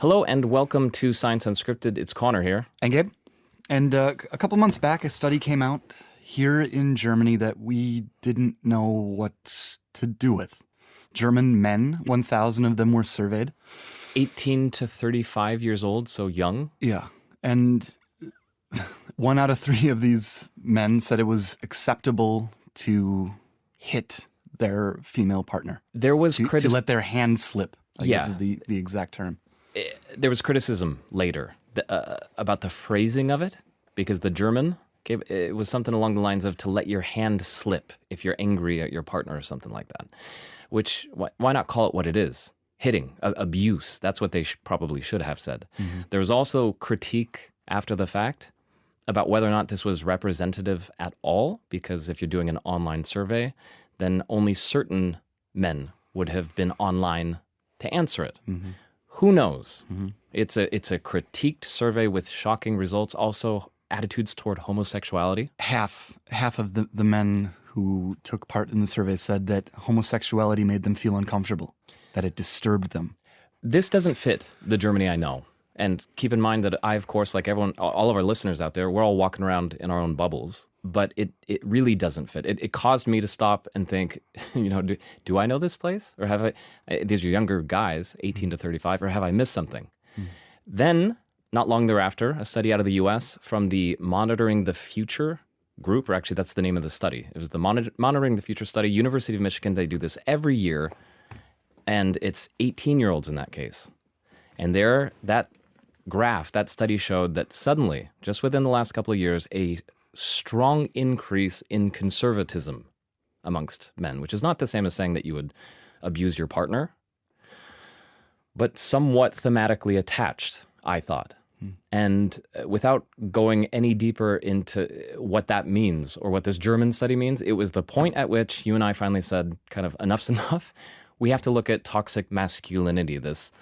Hello and welcome to Science Unscripted. It's Conor here. And Gabe. And a couple months back, a study came out here in Germany that we didn't know what to do with. German men, 1,000 of them were surveyed. 18 to 35 years old, so young. Yeah. And 1 out of 3 of these men said it was acceptable to hit their female partner. There was to let their hand slip, I guess is the exact term. There was criticism later about the phrasing of it, because the German, it was something along the lines of to let your hand slip if you're angry at your partner or something like that. Which, why not call it what it is? Hitting, abuse. That's what they probably should have said. Mm-hmm. There was also critique after the fact about whether or not this was representative at all, because if you're doing an online survey, then only certain men would have been online to answer it. Mm-hmm. Who knows? Mm-hmm. It's a critiqued survey with shocking results. Also, attitudes toward homosexuality. Half of the men who took part in the survey said that homosexuality made them feel uncomfortable, that it disturbed them. This doesn't fit the Germany I know. And keep in mind that I, of course, like everyone, all of our listeners out there, we're all walking around in our own bubbles, but it really doesn't fit. It caused me to stop and think, do I know this place? Or have I, these are younger guys, 18 to 35, or have I missed something? Then, not long thereafter, a study out of the US from the Monitoring the Future group, or actually that's the name of the study. It was the Monitoring the Future study, University of Michigan. They do this every year, and it's 18-year-olds in that case. And that graph, that study showed that suddenly, just within the last couple of years, a strong increase in conservatism amongst men, which is not the same as saying that you would abuse your partner, but somewhat thematically attached, I thought. And without going any deeper into what that means or what this German study means, it was the point at which you and I finally said, kind of, enough's enough. We have to look at toxic masculinity, this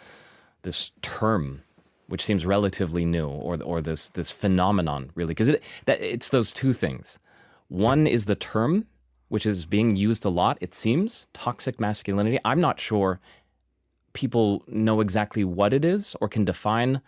term, which seems relatively new, or this phenomenon, really, because it's those two things. One is the term, which is being used a lot, it seems, toxic masculinity. I'm not sure people know exactly what it is or can define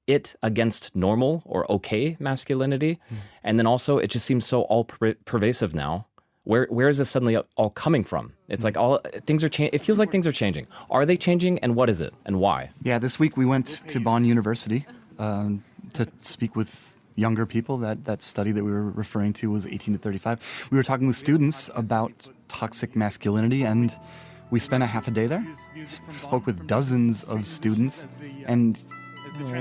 it against normal or okay masculinity. And then also, it just seems so all-pervasive now. Where is this suddenly all coming from? It's like things are changing. It feels like things are changing. Are they changing, and what is it, and why? Yeah, this week we went to Bonn University to speak with younger people. That study that we were referring to was 18 to 35. We were talking with students about toxic masculinity, and we spent a half a day there. Spoke with dozens of students, and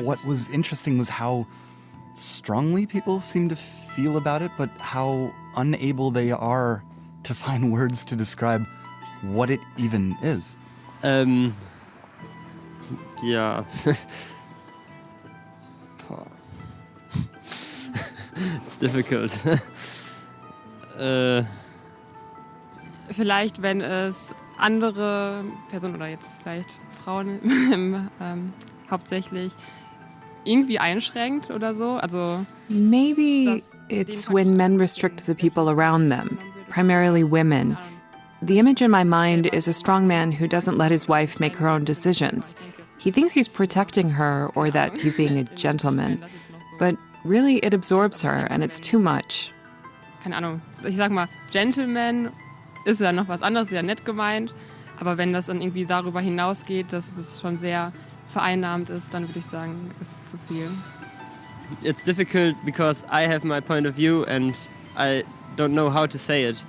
what was interesting was how strongly people seem to feel about it, but how unable they are to find words to describe what it even is. Yeah. It's difficult. Vielleicht, wenn es andere Personen oder jetzt vielleicht Frauen hauptsächlich irgendwie einschränkt oder so. Also maybe it's when men restrict the people around them, primarily women. The image in my mind is a strong man who doesn't let his wife make her own decisions. He thinks he's protecting her or that he's being a gentleman. But really, it absorbs her and it's too much. Keine Ahnung, ich sag mal, Gentleman ist ja noch was anderes, sehr nett gemeint. Aber wenn das dann irgendwie darüber hinausgeht, dass es schon sehr vereinnahmt ist, dann würde ich sagen, ist es zu viel. It's difficult because I have my point of view and I don't know how to say it.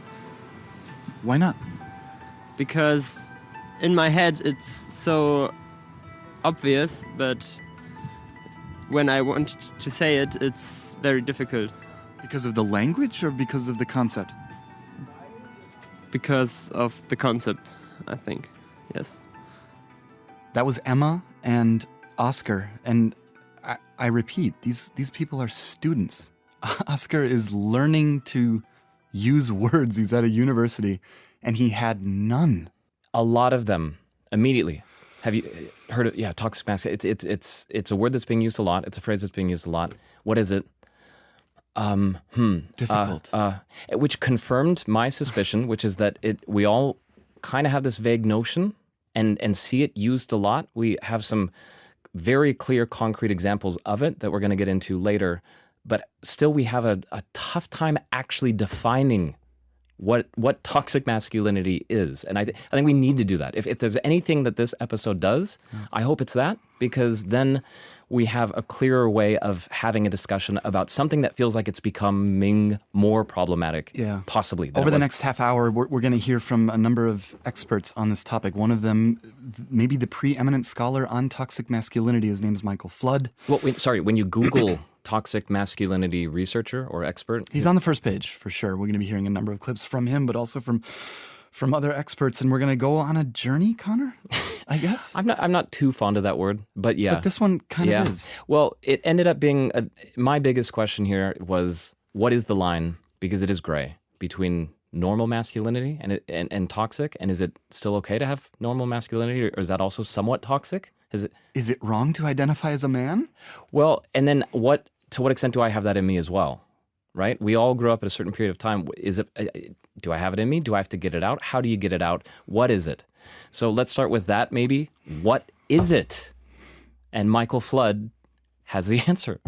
Why not? Because in my head it's so obvious, but when I want to say it, it's very difficult. Because of the language or because of the concept? Because of the concept, I think, yes. That was Emma and Oscar, and I repeat, these people are students. Oscar is learning to use words. He's at a university, and he had none. A lot of them immediately. Have you heard of toxic masculinity? It's a word that's being used a lot. It's a phrase that's being used a lot. What is it? Difficult. Which confirmed my suspicion, which is that we all kind of have this vague notion and see it used a lot. We have some very clear, concrete examples of it that we're going to get into later. But still, we have a tough time actually defining what toxic masculinity is. And I think we need to do that. If there's anything that this episode does, I hope it's that, because then we have a clearer way of having a discussion about something that feels like it's becoming more problematic, possibly. Over the next half hour, we're going to hear from a number of experts on this topic. One of them, maybe the preeminent scholar on toxic masculinity. His name is Michael Flood. Well, when you Google toxic masculinity researcher or expert, he's on the first page for sure. We're going to be hearing a number of clips from him, but also from other experts, and we're going to go on a journey, Conor, I guess. I'm not too fond of that word, but yeah. But this one kind of is. Well, it ended up being my biggest question here was, what is the line, because it is gray, between normal masculinity and toxic, and is it still okay to have normal masculinity, or is that also somewhat toxic? Is it wrong to identify as a man? Well, and then to what extent do I have that in me as well? Right? We all grew up at a certain period of time. Do I have it in me? Do I have to get it out? How do you get it out? What is it? So let's start with that maybe. What is it? And Michael Flood has the answer.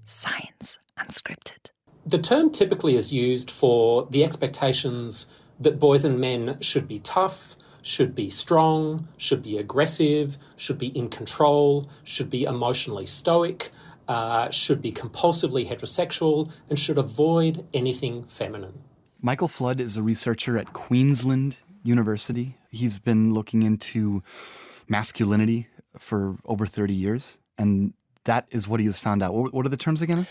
Science Unscripted. The term typically is used for the expectations that boys and men should be tough, should be strong, should be aggressive, should be in control, should be emotionally stoic, should be compulsively heterosexual, and should avoid anything feminine. Michael Flood is a researcher at Queensland University. He's been looking into masculinity for over 30 years, and that is what he has found out. What are the terms again?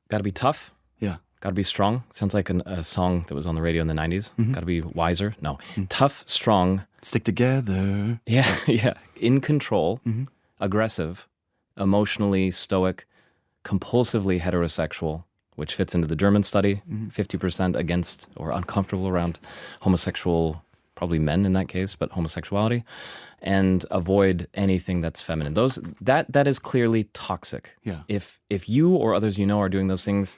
Got to be tough. Yeah. Got to be strong. Sounds like a song that was on the radio in the 90s. Got to be wiser. No. Tough, strong. Stick together. Yeah, yeah. In control, aggressive, emotionally stoic, compulsively heterosexual, which fits into the German study, 50% against or uncomfortable around homosexual, probably men in that case, but homosexuality, and avoid anything that's feminine. That is clearly toxic. Yeah. If you or others you know are doing those things,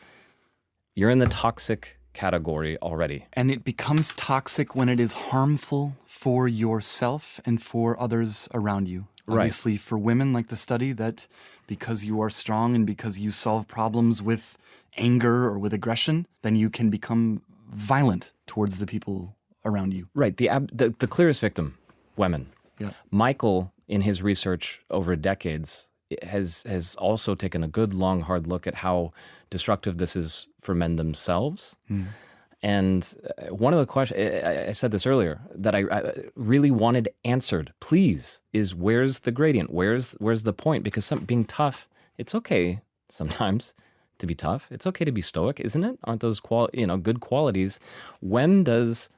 you're in the toxic category already. And it becomes toxic when it is harmful for yourself and for others around you. Right. Obviously, for women, like the study, that because you are strong and because you solve problems with anger or with aggression, then you can become violent towards the people around you. Right. The clearest victim, women. Yeah. Michael, in his research over decades, has also taken a good, long, hard look at how destructive this is for men themselves. And one of the questions, I said this earlier, that I really wanted answered, please, is where's the gradient? Where's the point? Because being tough, it's okay sometimes to be tough. It's okay to be stoic, isn't it? Aren't those good qualities? When does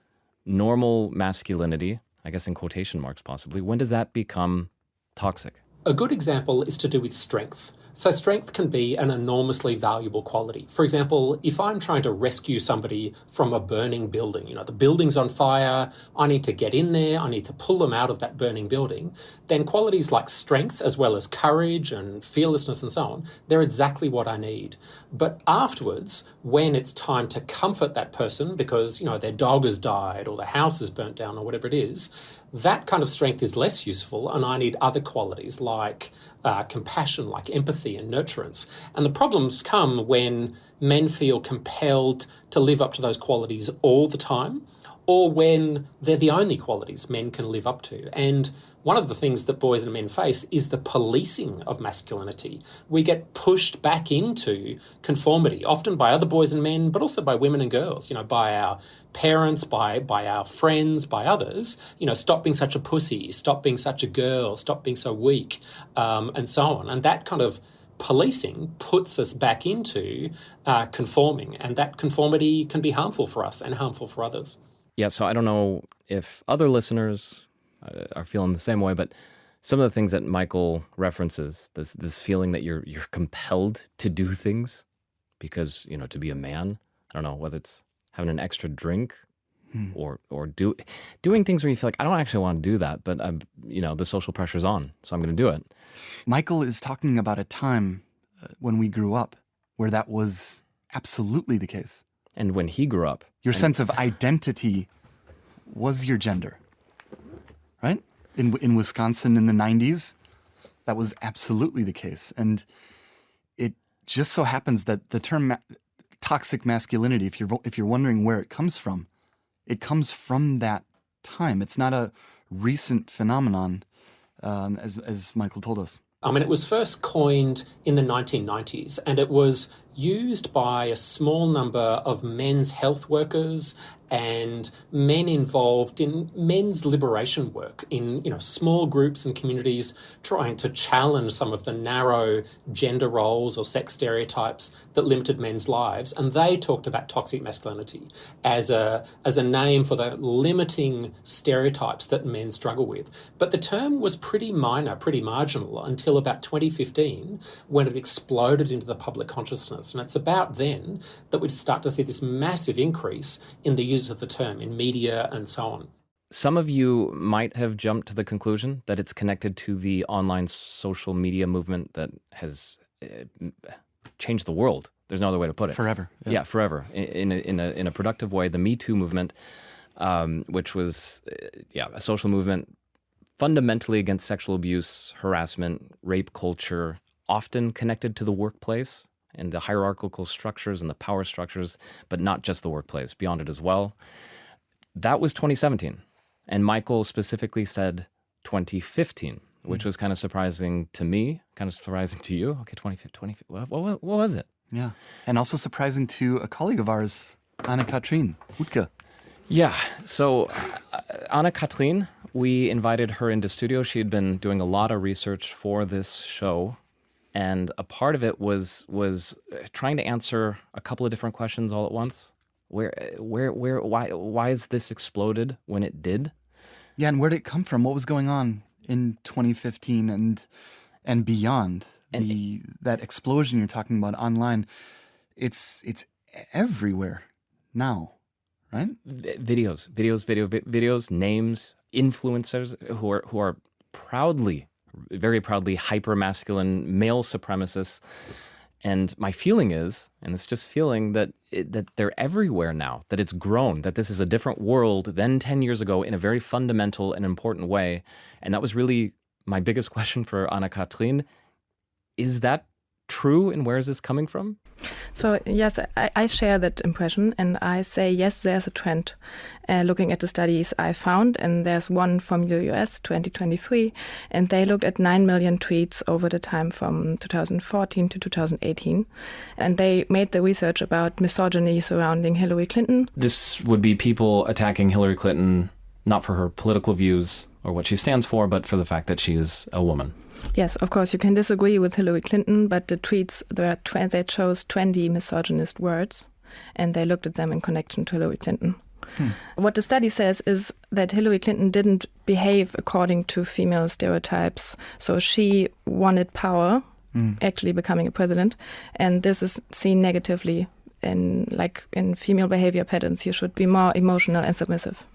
normal masculinity, I guess in quotation marks possibly, when does that become toxic? A good example is to do with strength. So strength can be an enormously valuable quality. For example, if I'm trying to rescue somebody from a burning building, the building's on fire, I need to get in there, I need to pull them out of that burning building, then qualities like strength as well as courage and fearlessness and so on, they're exactly what I need. But afterwards, when it's time to comfort that person because, their dog has died or the house is burnt down or whatever it is, that kind of strength is less useful, and I need other qualities like compassion, like empathy and nurturance. And the problems come when men feel compelled to live up to those qualities all the time, or when they're the only qualities men can live up to. And one of the things that boys and men face is the policing of masculinity. We get pushed back into conformity, often by other boys and men, but also by women and girls, by our parents, by our friends, by others. Stop being such a pussy, stop being such a girl, stop being so weak, and so on. And that kind of policing puts us back into conforming, and that conformity can be harmful for us and harmful for others. Yeah, so I don't know if other listeners are feeling the same way, but some of the things that Michael references, this feeling that you're compelled to do things because, to be a man, I don't know, whether it's having an extra drink or doing things where you feel like, I don't actually want to do that, but the social pressure's on, so I'm going to do it. Michael is talking about a time when we grew up where that was absolutely the case. And when he grew up. Your sense of identity was your gender, right? In Wisconsin in the 90s, that was absolutely the case. And it just so happens that the term toxic masculinity, if you're wondering where it comes from that time. It's not a recent phenomenon, as Michael told us. I mean, it was first coined in the 1990s, and it was used by a small number of men's health workers and men involved in men's liberation work in, small groups and communities trying to challenge some of the narrow gender roles or sex stereotypes that limited men's lives. And they talked about toxic masculinity as a name for the limiting stereotypes that men struggle with. But the term was pretty minor, pretty marginal until about 2015, when it exploded into the public consciousness. And it's about then that we start to see this massive increase in the use of the term in media and so on. Some of you might have jumped to the conclusion that it's connected to the online social media movement that has changed the world. There's no other way to put it. Forever. Yeah, forever. In a productive way, the Me Too movement, which was a social movement fundamentally against sexual abuse, harassment, rape culture, often connected to the workplace and the hierarchical structures and the power structures, but not just the workplace, beyond it as well. That was 2017. And Michael specifically said 2015, which was kind of surprising to me, kind of surprising to you. Okay, 2015, what was it? Yeah, and also surprising to a colleague of ours, Anne-Katrine Utke. Yeah, so Anne-Katrine, we invited her into studio. She had been doing a lot of research for this show. And a part of it was trying to answer a couple of different questions all at once. Why is this exploded when it did? Yeah, and where did it come from? What was going on in 2015 and beyond? That explosion you're talking about online, it's everywhere now, right? Videos, names, influencers who are very proudly hyper-masculine male supremacists. And my feeling is, and it's just feeling, that they're everywhere now, that it's grown, that this is a different world than 10 years ago in a very fundamental and important way. And that was really my biggest question for Anne-Katrine. Is that true, and where is this coming from? So yes, I share that impression, and I say yes, there's a trend. Looking at the studies I found, and there's one from the US, 2023, and they looked at 9 million tweets over the time from 2014 to 2018, and they made the research about misogyny surrounding Hillary Clinton. This would be people attacking Hillary Clinton, not for her political views or what she stands for, but for the fact that she is a woman. Yes, of course, you can disagree with Hillary Clinton, but the tweets, they chose 20 misogynist words, and they looked at them in connection to Hillary Clinton. What the study says is that Hillary Clinton didn't behave according to female stereotypes, so she wanted power, actually becoming a president, and this is seen negatively in female behavior patterns. You should be more emotional and submissive.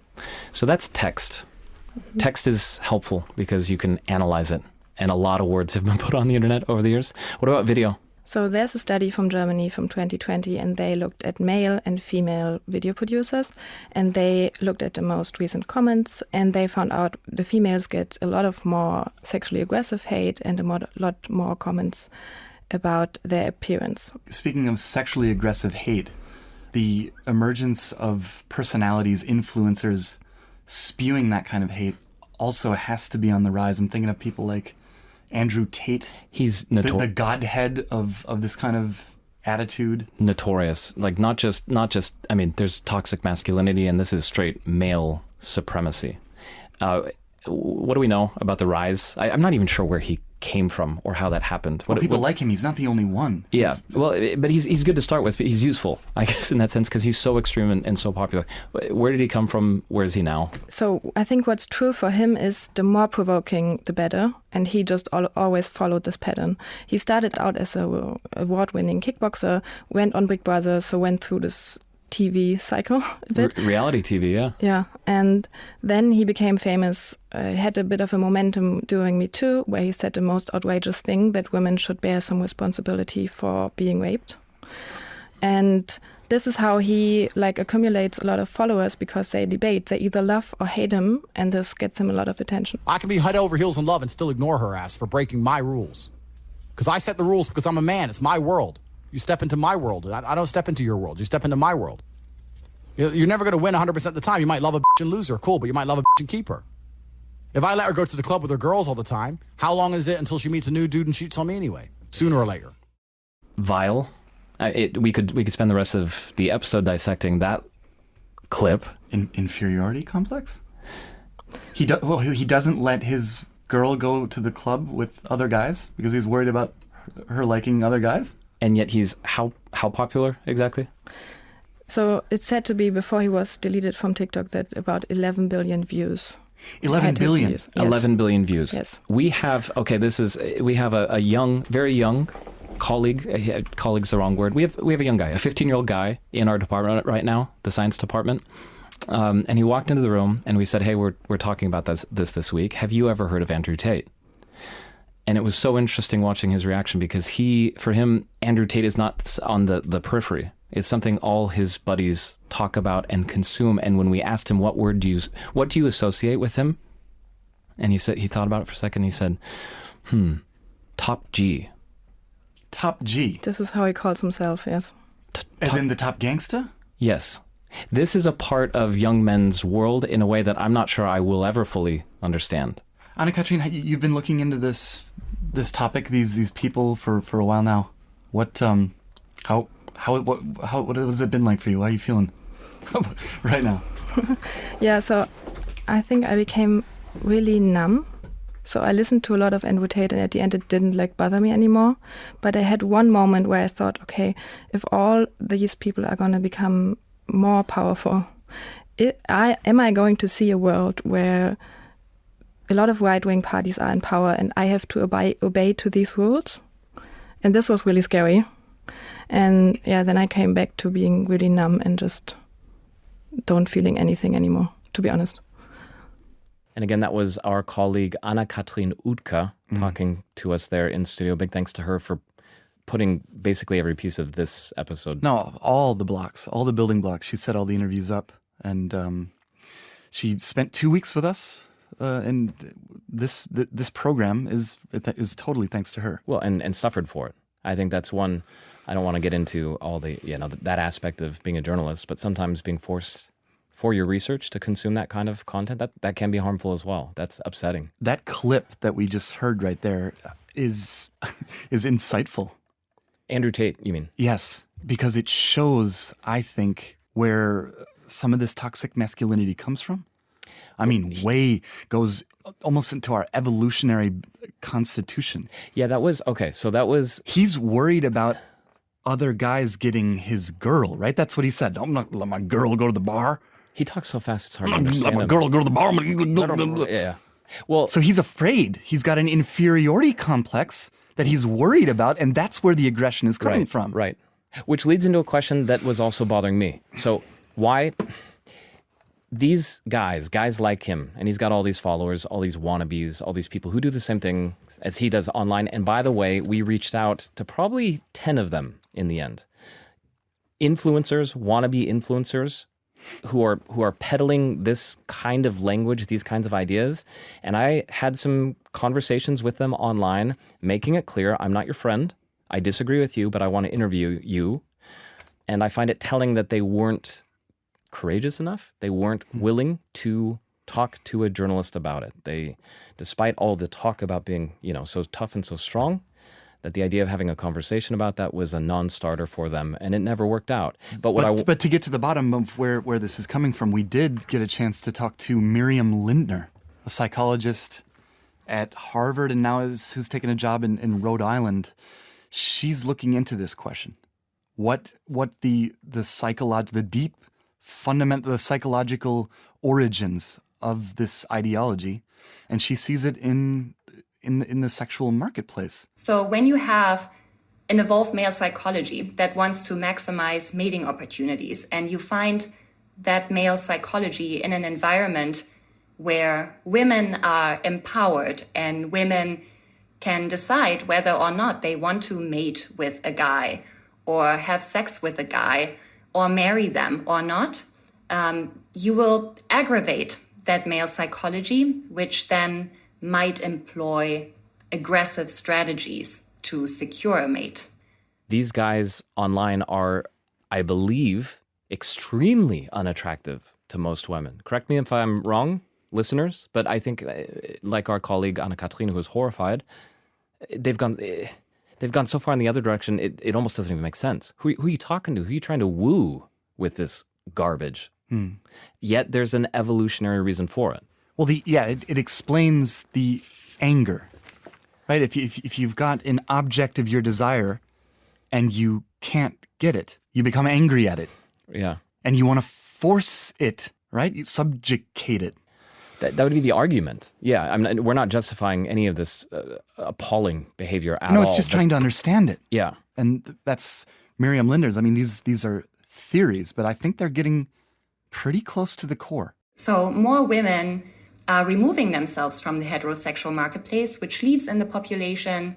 So that's text. Text is helpful because you can analyze it. And a lot of words have been put on the internet over the years. What about video? So there's a study from Germany from 2020, and they looked at male and female video producers, and they looked at the most recent comments, and they found out the females get a lot of more sexually aggressive hate and a lot more comments about their appearance. Speaking of sexually aggressive hate, the emergence of personalities, influencers spewing that kind of hate also has to be on the rise. I'm thinking of people like Andrew Tate. He's the godhead of this kind of attitude. Notorious. Like not just, I mean, there's toxic masculinity, and this is straight male supremacy. What do we know about the rise? I'm not even sure where he came from or how that happened. People like him. He's not the only one. Yeah, but he's good to start with. He's useful, I guess, in that sense, because he's so extreme and so popular. Where did he come from? Where is he now? So I think what's true for him is the more provoking, the better. And he just always followed this pattern. He started out as an award-winning kickboxer, went on Big Brother, so went through this TV cycle a bit. Reality TV, yeah. Yeah, and then he became famous, had a bit of a momentum during Me Too, where he said the most outrageous thing, that women should bear some responsibility for being raped. And this is how he accumulates a lot of followers, because they debate. They either love or hate him, and this gets him a lot of attention. I can be head over heels in love and still ignore her ass for breaking my rules. Because I set the rules because I'm a man. It's my world. You step into my world. I don't step into your world. You step into my world. You're never going to win 100% of the time. You might love a bitch and lose her. Cool, but you might love a bitch and keep her. If I let her go to the club with her girls all the time, how long is it until she meets a new dude and cheats on me anyway? Sooner or later. Vile. We could spend the rest of the episode dissecting that clip. Inferiority complex? He doesn't let his girl go to the club with other guys because he's worried about her liking other guys? And yet he's how popular exactly? So it's said to be, before he was deleted from TikTok, that about 11 billion views. 11 billion? Yes. 11 billion views. Yes. We have a young, very young colleague. Colleague's the wrong word. We have a young guy, a 15-year-old guy in our department right now, the science department. And he walked into the room and we said, hey, we're talking about this week. Have you ever heard of Andrew Tate? And it was so interesting watching his reaction, because for him, Andrew Tate is not on the periphery. It's something all his buddies talk about and consume. And when we asked him what do you associate with him? And he thought about it for a second. He said, top G. Top G? This is how he calls himself, yes. As in the top gangsta? Yes. This is a part of young men's world in a way that I'm not sure I will ever fully understand. Anna-Katrin, you've been looking into this topic, these people for a while now. What has it been like for you? How are you feeling right now? Yeah, so I think I became really numb. So I listened to a lot of Andrew Tate, and at the end it didn't bother me anymore. But I had one moment where I thought, okay, if all these people are going to become more powerful, am I going to see a world where a lot of right-wing parties are in power and I have to obey to these rules? And this was really scary. And yeah, then I came back to being really numb and just don't feeling anything anymore, to be honest. And again, that was our colleague Anna-Katrin Utke talking to us there in studio. Big thanks to her for putting basically every piece of this episode. No, all the blocks, all the building blocks. She set all the interviews up, and she spent 2 weeks with us. And this program is totally thanks to her. Well, and suffered for it. I think that's one. I don't want to get into all the that aspect of being a journalist, but sometimes being forced for your research to consume that kind of content, that can be harmful as well. That's upsetting. That clip that we just heard right there is insightful. Andrew Tate, you mean? Yes, because it shows, I think, where some of this toxic masculinity comes from. I mean, goes almost into our evolutionary constitution. Yeah, that was, okay, so that was... He's worried about other guys getting his girl, right? That's what he said. I'm not going to let my girl go to the bar. He talks so fast, it's hard to understand. Let my girl go to the bar. Yeah. Well, so he's afraid. He's got an inferiority complex that he's worried about, and that's where the aggression is coming from. Right. Which leads into a question that was also bothering me. So why... These guys like him, and he's got all these followers, all these wannabes, all these people who do the same thing as he does online. And by the way, we reached out to probably 10 of them in the end. Influencers, wannabe influencers who are peddling this kind of language, these kinds of ideas. And I had some conversations with them online, making it clear, I'm not your friend. I disagree with you, but I want to interview you. And I find it telling that they weren't courageous enough. They weren't willing to talk to a journalist about it. They, despite all the talk about being, so tough and so strong, that the idea of having a conversation about that was a non-starter for them, and it never worked out. But to get to the bottom of where this is coming from, we did get a chance to talk to Miriam Lindner, a psychologist at Harvard, and now who's taken a job in Rhode Island. She's looking into this question: what the deep fundamental, the psychological origins of this ideology, and she sees it in the sexual marketplace. So when you have an evolved male psychology that wants to maximize mating opportunities, and you find that male psychology in an environment where women are empowered and women can decide whether or not they want to mate with a guy, or have sex with a guy or marry them or not, you will aggravate that male psychology, which then might employ aggressive strategies to secure a mate. These guys online are, I believe, extremely unattractive to most women. Correct me if I'm wrong, listeners, but I think, like our colleague Anna-Katrine, who was horrified, they've gone so far in the other direction, it almost doesn't even make sense. Who are you talking to? Who are you trying to woo with this garbage? Yet there's an evolutionary reason for it. Well, it explains the anger, right? If you've got an object of your desire and you can't get it, you become angry at it. Yeah. And you want to force it, right? You subjugate it. That would be the argument. Yeah, we're not justifying any of this appalling behavior at all. No, it's just trying to understand it. Yeah. And that's Miriam Lindner's. I mean, these are theories, but I think they're getting pretty close to the core. So more women are removing themselves from the heterosexual marketplace, which leaves in the population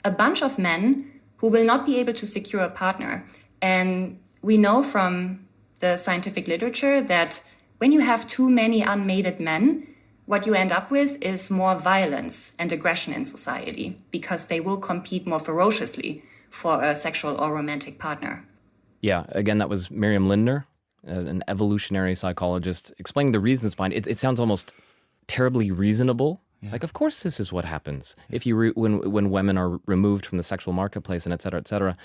a bunch of men who will not be able to secure a partner. And we know from the scientific literature that when you have too many unmated men, what you end up with is more violence and aggression in society, because they will compete more ferociously for a sexual or romantic partner. Yeah, again, that was Miriam Lindner, an evolutionary psychologist, explaining the reasons behind it. It sounds almost terribly reasonable. Yeah. Like, of course, this is what happens if when women are removed from the sexual marketplace and et cetera, et cetera.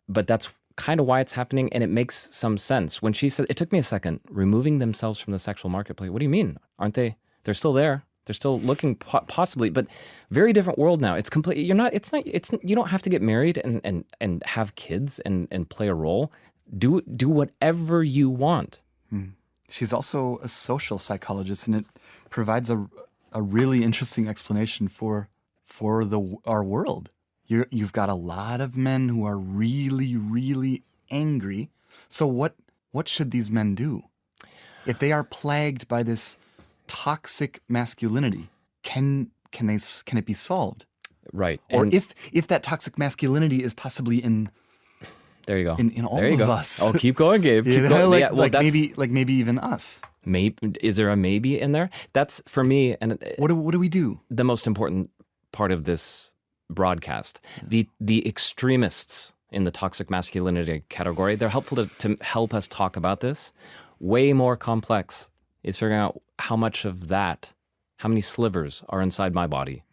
But that's kind of why it's happening, and it makes some sense. When she said, it took me a second, removing themselves from the sexual marketplace. What do you mean? Aren't they? They're still there. They're still looking possibly, but very different world now. It's complete. You don't have to get married and have kids and play a role. Do whatever you want. She's also a social psychologist, and it provides a really interesting explanation for our world. You've got a lot of men who are really, really angry. So what should these men do? If they are plagued by this toxic masculinity, can it be solved? Right. Or if that toxic masculinity is possibly in there you go. In all of us. Oh, keep going, Gabe. Keep going. Maybe even us. Maybe is there a maybe in there? That's for me. And what do we do? The most important part of this broadcast. The extremists in the toxic masculinity category, they're helpful to help us talk about this. Way more complex is figuring out how much of that, how many slivers are inside my body.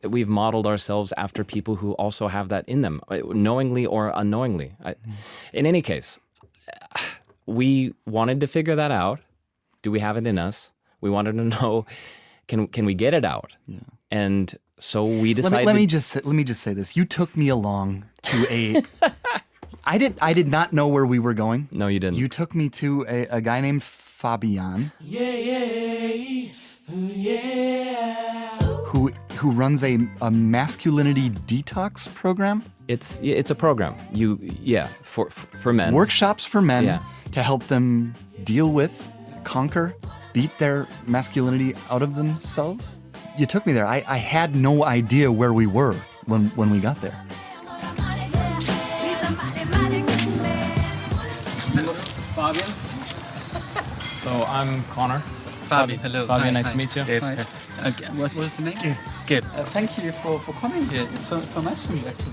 We've modeled ourselves after people who also have that in them, knowingly or unknowingly. In any case, we wanted to figure that out. Do we have it in us? We wanted to know, can we get it out? Yeah. And so we decided. Let me just say this. You took me along to a. I did not know where we were going. No, you didn't. You took me to a guy named Fabian. Who runs a masculinity detox program? It's a program. For men. Workshops for men to help them deal with, conquer, beat their masculinity out of themselves. You took me there. I had no idea where we were when we got there. Fabian. So I'm Conor. Fabian, hello. Fabian, nice to meet you. Gabe. What was the name? Gabe. Thank you for coming here. It's so nice for me, actually.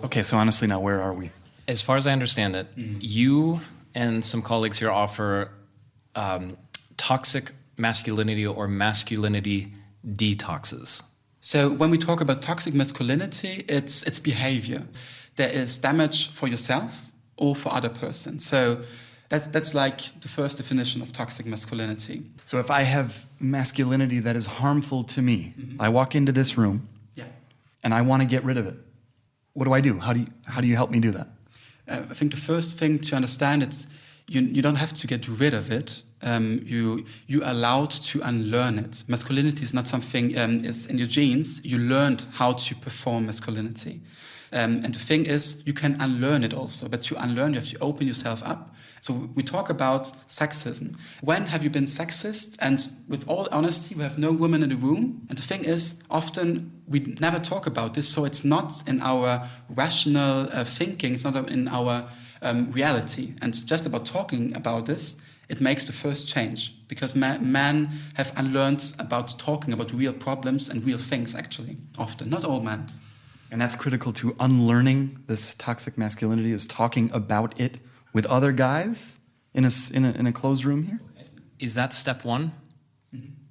Okay, so honestly now, where are we? As far as I understand it, you and some colleagues here offer toxic masculinity or masculinity detoxes. So when we talk about toxic masculinity, it's behavior. There is damage for yourself or for other person. So that's like the first definition of toxic masculinity. So if I have masculinity that is harmful to me, I walk into this room and I want to get rid of it. What do I do? How do you help me do that? I think the first thing to understand is you don't have to get rid of it. You're allowed to unlearn it. Masculinity is not something is in your genes. You learned how to perform masculinity. And the thing is, you can unlearn it also, but to unlearn, you have to open yourself up. So we talk about sexism. When have you been sexist? And with all honesty, we have no women in the room. And the thing is, often we never talk about this, so it's not in our rational thinking, it's not in our reality. And just about talking about this, it makes the first change, because men have unlearned about talking about real problems and real things, actually, often, not all men. And that's critical to unlearning this toxic masculinity, is talking about it with other guys in a closed room here? Is that step one?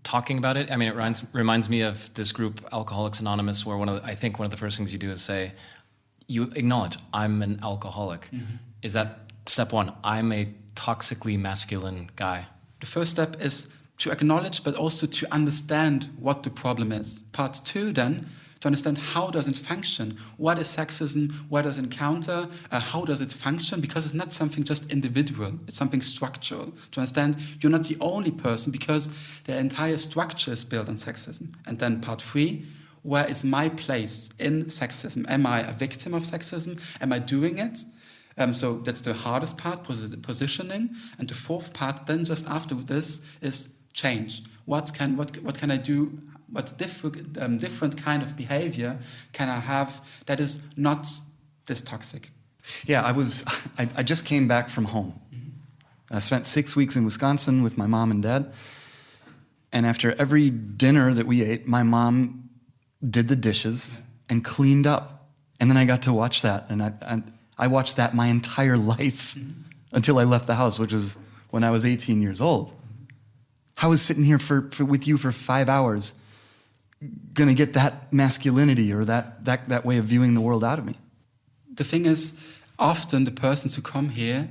Talking about it? I mean, it reminds me of this group, Alcoholics Anonymous, where I think one of the first things you do is say, you acknowledge, I'm an alcoholic. Is that step one? I'm a toxically masculine guy. The first step is to acknowledge, but also to understand what the problem is. Part two, then, to understand how does it function, what is sexism, what does it counter, how does it function, because it's not something just individual, it's something structural. To understand you're not the only person, because the entire structure is built on sexism. And then part three, where is my place in sexism? Am I a victim of sexism? Am I doing it? So that's the hardest part, positioning. And the fourth part, then just after this, is change. What can I do? What different kind of behavior can I have that is not this toxic? Yeah, I just came back from home. I spent 6 weeks in Wisconsin with my mom and dad. And after every dinner that we ate, my mom did the dishes and cleaned up. And then I got to watch that. And I watched that my entire life until I left the house, which is when I was 18 years old. I was sitting here with you for 5 hours, gonna get that masculinity or that way of viewing the world out of me. The thing is, often the persons who come here,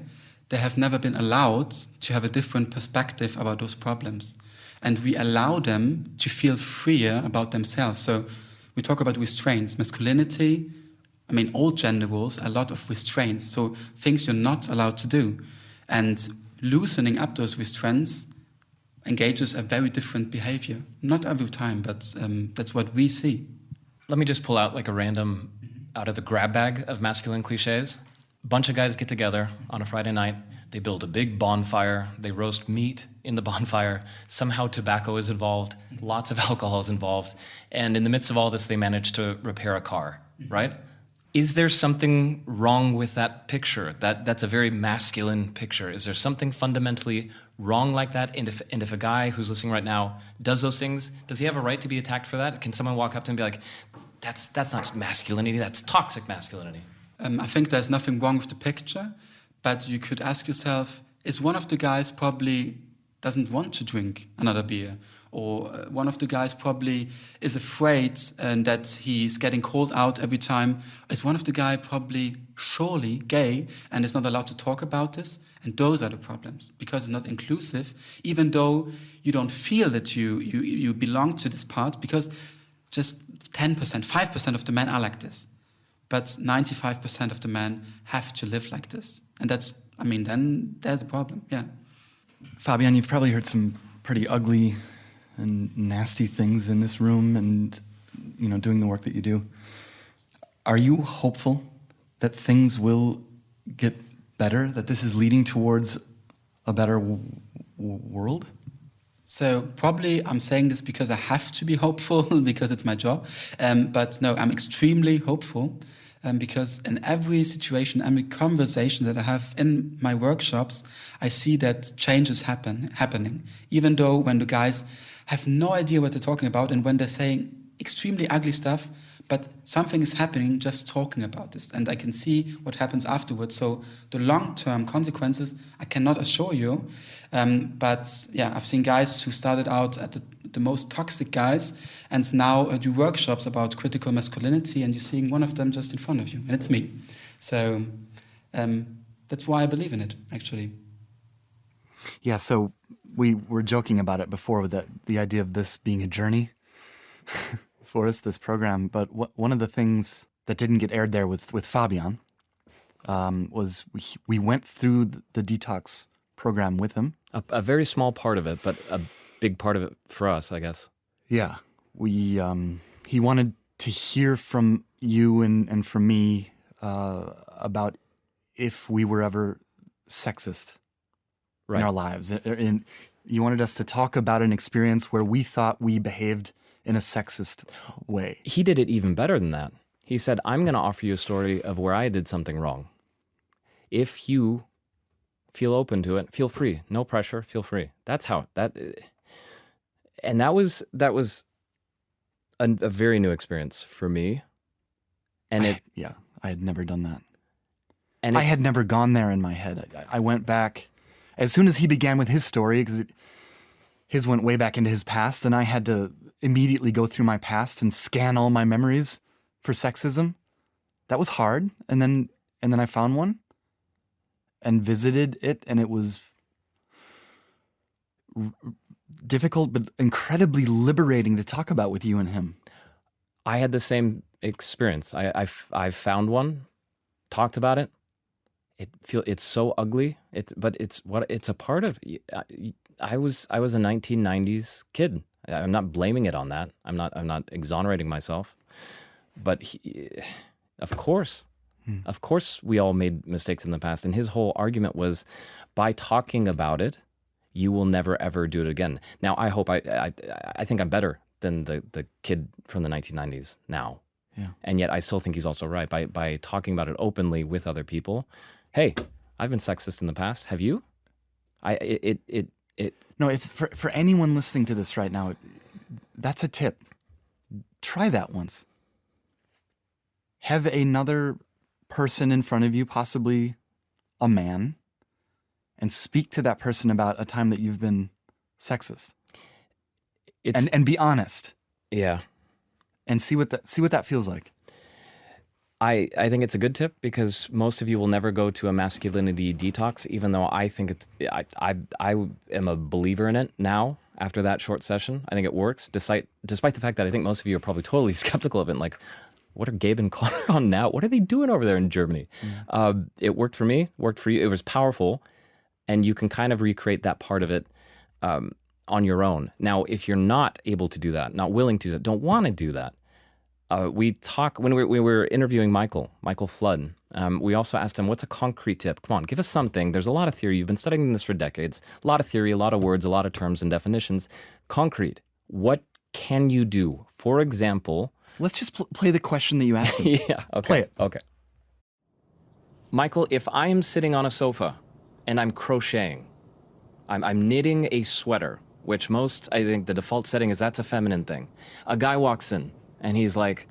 they have never been allowed to have a different perspective about those problems. And we allow them to feel freer about themselves. So we talk about restraints, masculinity, I mean, all gender roles, a lot of restraints, so things you're not allowed to do. And loosening up those restraints engages a very different behavior. Not every time, but that's what we see. Let me just pull out like a random, out of the grab bag of masculine cliches. A bunch of guys get together on a Friday night. They build a big bonfire. They roast meat in the bonfire. Somehow tobacco is involved. Lots of alcohol is involved. And in the midst of all this, they manage to repair a car, right? Is there something wrong with that picture? That's a very masculine picture. Is there something fundamentally wrong like that? And if a guy who's listening right now does those things, does he have a right to be attacked for that? Can someone walk up to him and be like, that's not masculinity, that's toxic masculinity? I think there's nothing wrong with the picture, but you could ask yourself, is one of the guys probably doesn't want to drink another beer? Or one of the guys probably is afraid that he's getting called out every time. Is one of the guys probably surely gay and is not allowed to talk about this? And those are the problems, because it's not inclusive, even though you don't feel that you belong to this part, because just 10%, 5% of the men are like this. But 95% of the men have to live like this. And then there's a problem, yeah. Fabian, you've probably heard some pretty ugly and nasty things in this room and, doing the work that you do. Are you hopeful that things will get better, that this is leading towards a better world? So probably I'm saying this because I have to be hopeful, because it's my job. But no, I'm extremely hopeful. Because in every situation, every conversation that I have in my workshops, I see that change is happening. Even though when the guys have no idea what they're talking about, and when they're saying extremely ugly stuff, but something is happening just talking about this. And I can see what happens afterwards. So the long-term consequences, I cannot assure you. But yeah, I've seen guys who started out at the most toxic guys and now do workshops about critical masculinity, and you're seeing one of them just in front of you, and it's me. So that's why I believe in it, actually. Yeah, so we were joking about it before with the idea of this being a journey for us, this program. But one of the things that didn't get aired there with Fabian was we went through the detox program with him. A very small part of it, but a big part of it for us, I guess. Yeah, he wanted to hear from you and from me about if we were ever sexist in our lives. And you wanted us to talk about an experience where we thought we behaved in a sexist way. He did it even better than that. He said, I'm going to offer you a story of where I did something wrong. If you feel open to it, feel free. No pressure, feel free. That's how and that was a very new experience for me. And I had never done that. And I had never gone there in my head. I went back as soon as he began with his story, because his went way back into his past, and I had to immediately go through my past and scan all my memories for sexism. That was hard. And then I found one and visited it, and it was difficult but incredibly liberating to talk about with you and him. I had the same experience. I found one, talked about it. It's so ugly. It's a part of. I was a 1990s kid. I'm not blaming it on that. I'm not exonerating myself. But of course we all made mistakes in the past. And his whole argument was, by talking about it, you will never ever do it again. Now I hope I think I'm better than the kid from the 1990s now. Yeah. And yet I still think he's also right. By talking about it openly with other people. Hey, I've been sexist in the past. Have you? No, for anyone listening to this right now, that's a tip. Try that once. Have another person in front of you, possibly a man, and speak to that person about a time that you've been sexist. And be honest. Yeah. And see what that feels like. I think it's a good tip, because most of you will never go to a masculinity detox, even though I think I am a believer in it now after that short session. I think it works, despite the fact that I think most of you are probably totally skeptical of it. Like, what are Gabe and Conor on now? What are they doing over there in Germany? It worked for me, worked for you. It was powerful, and you can kind of recreate that part of it on your own. Now, if you're not able to do that, not willing to do that, don't want to do that, we were interviewing Michael Flood. We also asked him, what's a concrete tip? Come on, give us something. There's a lot of theory. You've been studying this for decades. A lot of theory, a lot of words, a lot of terms and definitions. Concrete. What can you do? For example... Let's just play the question that you asked him. Yeah, okay. Play it. Okay. Michael, if I am sitting on a sofa and I'm crocheting, I'm knitting a sweater, which I think the default setting is that's a feminine thing. A guy walks in, and he's like,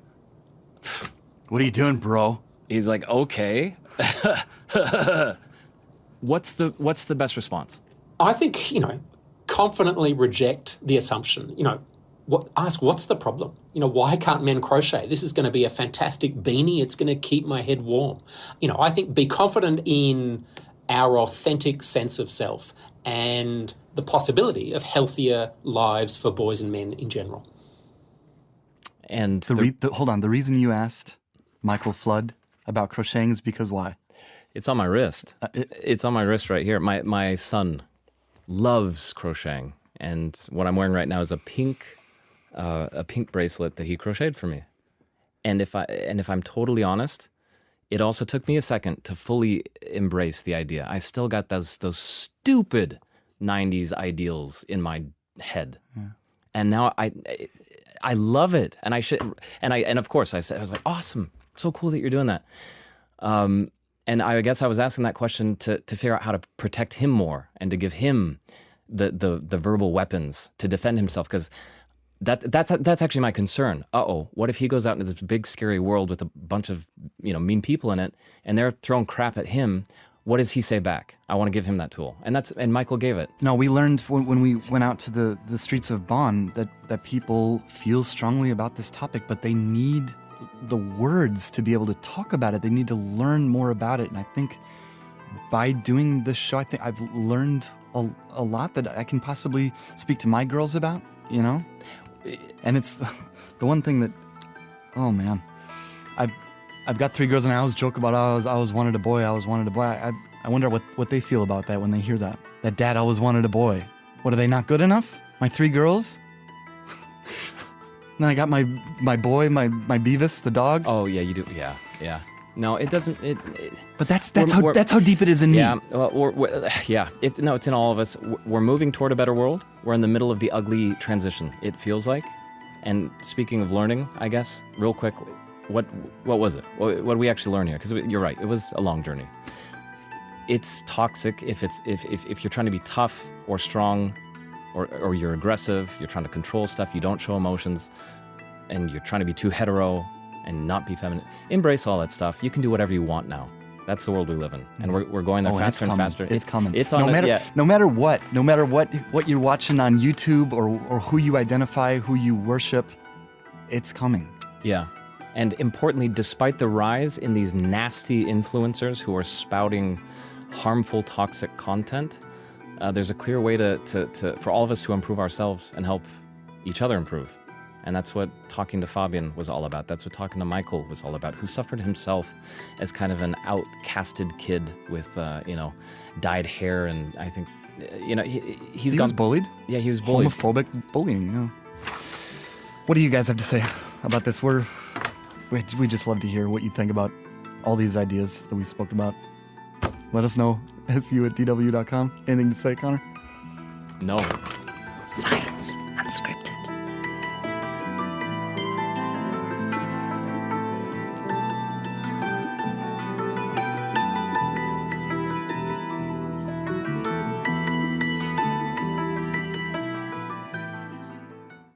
what are you doing, bro? He's like, okay. What's the best response? I think, confidently reject the assumption. Ask what's the problem? Why can't men crochet? This is going to be a fantastic beanie. It's going to keep my head warm. I think be confident in our authentic sense of self and the possibility of healthier lives for boys and men in general. And hold on. The reason you asked Michael Flood about crocheting is because why? It's on my wrist. It's on my wrist right here. My son loves crocheting, and what I'm wearing right now is a pink bracelet that he crocheted for me. And if I'm totally honest, it also took me a second to fully embrace the idea. I still got those stupid 90s ideals in my head. Yeah. And now I love it, and of course I was like, awesome, so cool that you're doing that. And I guess I was asking that question to figure out how to protect him more and to give him the verbal weapons to defend himself, because that's actually my concern. What if he goes out into this big scary world with a bunch of mean people in it, and they're throwing crap at him? What does he say back? I want to give him that tool. And Michael gave it. No, we learned when we went out to the streets of Bonn that people feel strongly about this topic, but they need the words to be able to talk about it. They need to learn more about it. And I think by doing this show, I think I've learned a lot that I can possibly speak to my girls about, And it's the one thing that, oh man, I've got 3 girls, and I always joke about I was wanted a boy. I wonder what they feel about that when they hear that dad always wanted a boy. What, are they not good enough? My 3 girls? then I got my boy, my Beavis, the dog. Oh yeah, you do. Yeah, yeah. No, it doesn't. But that's how deep it is in me. Yeah, yeah. It's in all of us. We're moving toward a better world. We're in the middle of the ugly transition. It feels like. And speaking of learning, I guess real quick, what was it? What did we actually learn here? Because you're right, it was a long journey. It's toxic if you're trying to be tough or strong, or you're aggressive. You're trying to control stuff. You don't show emotions, and you're trying to be too hetero and not be feminine. Embrace all that stuff. You can do whatever you want now. That's the world we live in, and we're going there faster and faster. It's coming. It's on no matter what you're watching on YouTube or who you identify, who you worship, it's coming. Yeah, and importantly, despite the rise in these nasty influencers who are spouting harmful, toxic content, there's a clear way for all of us to improve ourselves and help each other improve. And that's what talking to Fabian was all about. That's what talking to Michael was all about, who suffered himself as kind of an outcasted kid with, dyed hair. And I think, he was bullied? Yeah, he was bullied. Homophobic bullying, yeah. What do you guys have to say about this? We just love to hear what you think about all these ideas that we spoke about. Let us know, su@dw.com. Anything to say, Connor? No. Science Unscripted.